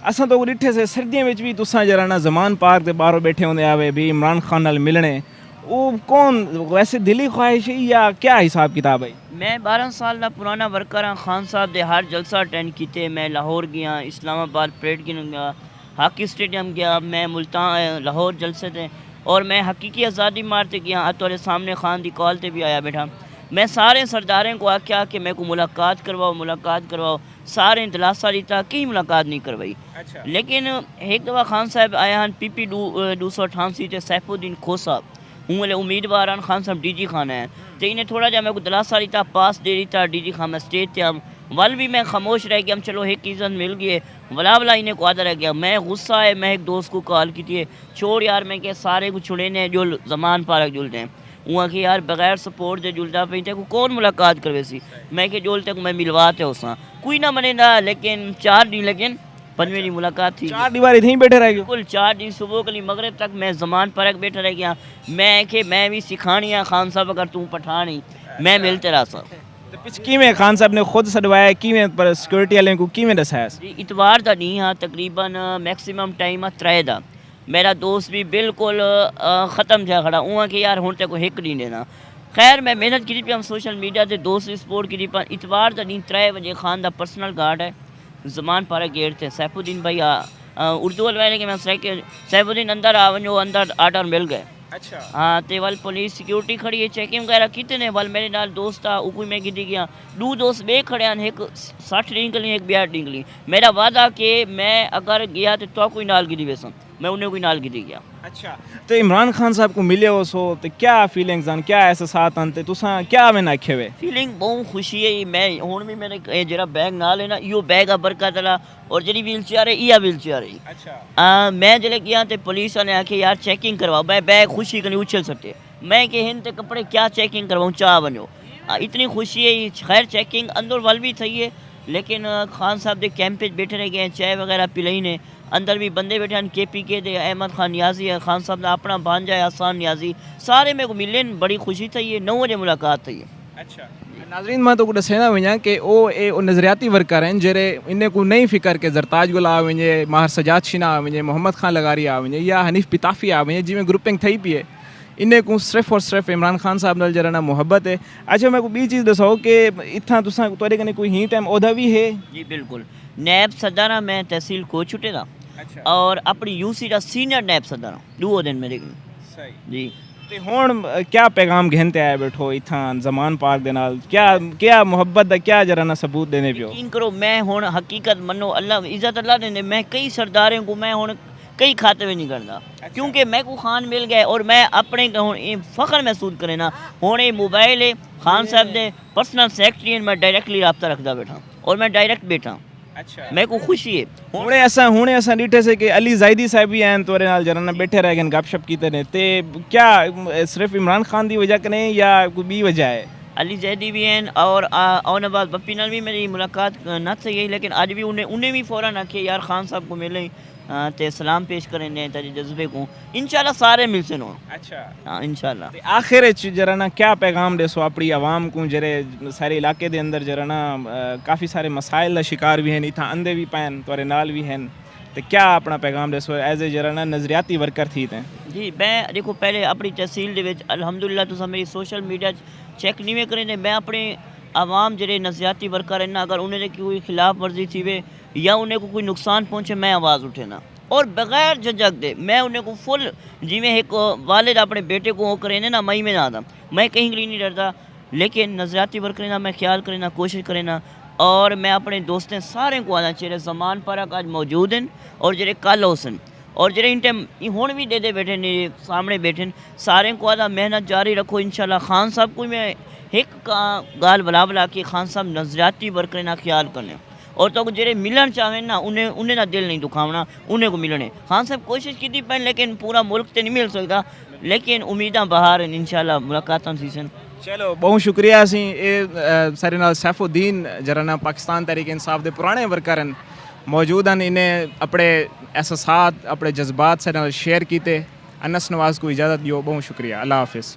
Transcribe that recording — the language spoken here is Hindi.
असां तो डिठे से सर्दियों में भी तुसां जरा ना जमान पार्क के बाहरों बैठे होंगे आवे भी इमरान खान नाल मिलने, वो कौन वैसे दिली ख्वाहिश है या क्या हिसाब किताब है? मैं 12 साल का पुराना वर्कर हाँ। खान साहब दे हर जलसा अटेंड किए। मैं लाहौर गया, इस्लामाबाद परेड गया, हॉकी स्टेडियम गया, मैं मुल्तान लाहौर जलसे थे, और मैं हकीकी आज़ादी मारते गया। तुहारे सामने खान दी कॉल ते भी आया बैठा। मैं सारे सरदारें को आख्या कि मैं को मुलाकात करवाओ। सारे दिलासा दिता कि मुलाकात नहीं करवाई। अच्छा। लेकिन एक दफ़ा खान साहब आया हैं PP 288 ते सैफुद्दीन खोसा हूँ उम्मीदवार हैं। खान साहब DG खान है तो इन्हें थोड़ा जहा मैं को दिलासा दिता, पास दे दिता। DG खान मैं स्टेज ते हम वल भी मैं खामोश रह गया। चलो एक इज़्ज़त मिल गई है, वला इन्हें को आदर रह गया। मैं गुस्सा है, मैं एक दोस्त को कॉल की थी, छोड़ यार मैं क्या सारे को छुड़े ने जो जमान पारक जुलते हैं वहाँ के यार बगैर सपोर्ट दे जुलता पे को कौन मुलाकात करवे सी। मैं के जोलते को मैं मिलवाते उसा कोई ना मने ना, लेकिन 4 दिन लेकिन 5वीं मुलाकात थी। 4 दीवारी थी बैठे रह गए? बिल्कुल 4 दिन सुबह के लिए मगरब तक मैं जमान पारक बैठा रह गया। मैं भी सिखानी है खान साहब, अगर तू पठान ही मैं मिलते रहा सा। तो पिछ किवें खान साहब ने खुद सडवाया, किवें पर सिक्योरिटी वाले को किवें दसाया? जी इतवार का नहीं हाँ, तकरीबन मैक्सिमम टाइम 3 दा। मेरा दोस्त भी बिल्कुल ख़त्म था खड़ा उहाँ के यार हूँ को एक नहीं देना। खैर मैं मेहनत की हम सोशल मीडिया से दोस्त भी सपोर्ट की पर इतवार का दिन 3 बजे खान का पर्सनल गार्ड है जमान पारक गेट थे सैफुद्दीन भाई उर्दू वाले के मैं सैफुद्दीन अंदर आ वनो, अंदर आर्डर मिल गए। अच्छा। हाँ तो वल पुलिस सिक्योरिटी खड़ी है, चेकिंग वगैरह की ने। वल मेरे नाल दोस्त आ उको मैं गिदी गया, 2 दोस्त बे खड़े हैं, एक 60 निकली एक 62 निकली। मेरा वादा कि मैं अगर गया तो कोई नाल गिदी वैसा मैं उन्हें कोई नाल गिदी गया। अच्छा। तो इमरान खान साहब को मिले हो सो तो क्या फीलिंग्स हैं, क्या एहसास हैं, तुसा क्या मैंने आखे वे? फीलिंग बहुत खुशी है। मैं हुण भी मेरे जरा बैग नाल है ना, यो बैग आ बरकत वाला, और जी व्हील चेयर है यह व्हील चेयर है। अच्छा। मैं जल्द गया तो पुलिस ने आखे यार चेकिंग करवाओ। मैं बैग खुशी कनी उछल सकते मैं कि हिन ते कपड़े क्या चेकिंग करवाऊँ, चाह बनो इतनी खुशी है। खैर चेकिंग अंदर वल भी थी है, लेकिन खान साहब के कैंप बैठे रह गए, चाय वगैरह पिलाई ने। अंदर भी बंदे बैठे हैं, KPK दे अहमद खान नियाजी है, खान साहब का अपना भांजा है आसान नियाजी, सारे मेरे को मिले, बड़ी खुशी थी है। 9 बजे मुलाकात थी है। अच्छा। नाजरीन मां तो दसेना वञा कि ओ नज़रियाती वर्कर हैं जरे इन्हें को नहीं फिक्र के जरताज गुल आ वञे, माहर सजाद शिना आ वञे, मोहम्मद खान लगारी आ वञे या हनीफ पिताफ़ी आ वञे, जिमें ग्रुपिंग थी पी है। इन्हें को सिर्फ और सिर्फ इमरान खान साहब नाल जरा ना मुहब्बत है। अच्छा मैं को बी चीज़ दसो कि इतना तुसा तोरे कने कोई ही टाइम ओहदा भी है? जी बिल्कुल, नैब सदर हाँ, मैं तहसील को छुटे था। अच्छा। और अपनी UC का सीनियर नैब सदर हाँ, 2 दिन मेरे सही जी। ते हुण क्या पैगाम घेनते आए बैठो इतना जमान पार्क दे नाल, क्या मुहब्बत दा क्या जरा ना सबूत देने पियो? यकीन करो मैं हुण हकीकत मनो अल्लाह इज़्ज़त अल्लाह देने, मैं कई सरदारों को मैं हुण कई खाते में नहीं करता। अच्छा। क्योंकि मैं को खान मिल गए और मैं अपने फ़ख्र महसूस करे ना। हुण मोबाइल है खान साहब दे पर्सनल सेक्रेटरी, मैं डायरेक्टली रबता रखता बैठा और मैं डायरेक्ट बैठा। अच्छा। मैं को खुशी है। हुणे असां डिठे से कि अली ज़ायदी साहब भी हैं तोरे नाल जरा ना बैठे रह गए गपशप कीते ने, ते क्या सिर्फ इमरान खान की वजह कने या कोई बी वजह है? अली ज़ैदी भी हैं और औनबाद पप्पी नाल भी मेरी मुलाकात न थी है, लेकिन आज भी उन्हें भी फ़ौरन आखे यार खान साहब को मिले ते सलाम पेश करें तेरे जज्बे को, इंशाल्लाह सारे मिल से नो। अच्छा। हाँ इंशाल्लाह। आखिर जरा ना क्या पैगाम देसो अपनी आवाम को जरे सारे इलाके दे अंदर जरा ना काफ़ी सारे मसाइल का शिकार भी हैं, इतना अंधे भी पैन तोरे नाल भी हैं, तो क्या अपना पैगाम देसो एज ए जरा ना नज़रियाती वर्कर थी थे? जी मैं देखो पहले अपनी तहसील दे विच अल्हम्दुलिल्लाह तुसा मेरी सोशल मीडिया चेक नहीं करें, मैं अपने आवाम जरे नज़रियाती वर्कर हैं ना, अगर उन्हें कोई खिलाफ वर्जी थी वे या उन्हें को कोई नुकसान पहुँचे मैं आवाज़ उठे ना, और बगैर झिझक दे मैं उन्हें को फुल जिमें एक वालिद अपने बेटे को वो करें ना मई में आता मैं कहीं के लिए नहीं डरता। लेकिन नज़रियाती वर्कर ना मैं ख्याल करें ना, कोशिश करें ना, और मैं अपने दोस्तों सारे को आना चाहिए जमान पारक आज मौजूद हैं और जरे कल होसन और जरे इन टाइम हुण भी दे बैठे ने सामने बैठे सारे को आदा मेहनत जारी रखो इंशाल्लाह। खान साहब को मैं एक गाल बुला के खान साहब नज़रियाती वर्कर ना ख्याल करें और तो जेरे मिलन चाहे ना उन्हें ना दिल नहीं दुखावना, उन्हें को मिलने। खान साहब कोशिश की थी पर लेकिन पूरा मुल्क तो नहीं मिल सकता, लेकिन उम्मीदा बाहर इंशाल्लाह मुलाकात सीसन। चलो बहुत शुक्रिया सी सारे नाल सैफुद्दीन जरा ना पाकिस्तान तहरीक इंसाफ दे पुराने वर्कर हैं मौजूद हैं, इन्हें अपने एहसासात अपने जज्बात से नाल शेयर किए। अनस नवाज़ को इजाज़त दियो, बहुत शुक्रिया, अल्लाह हाफिज़।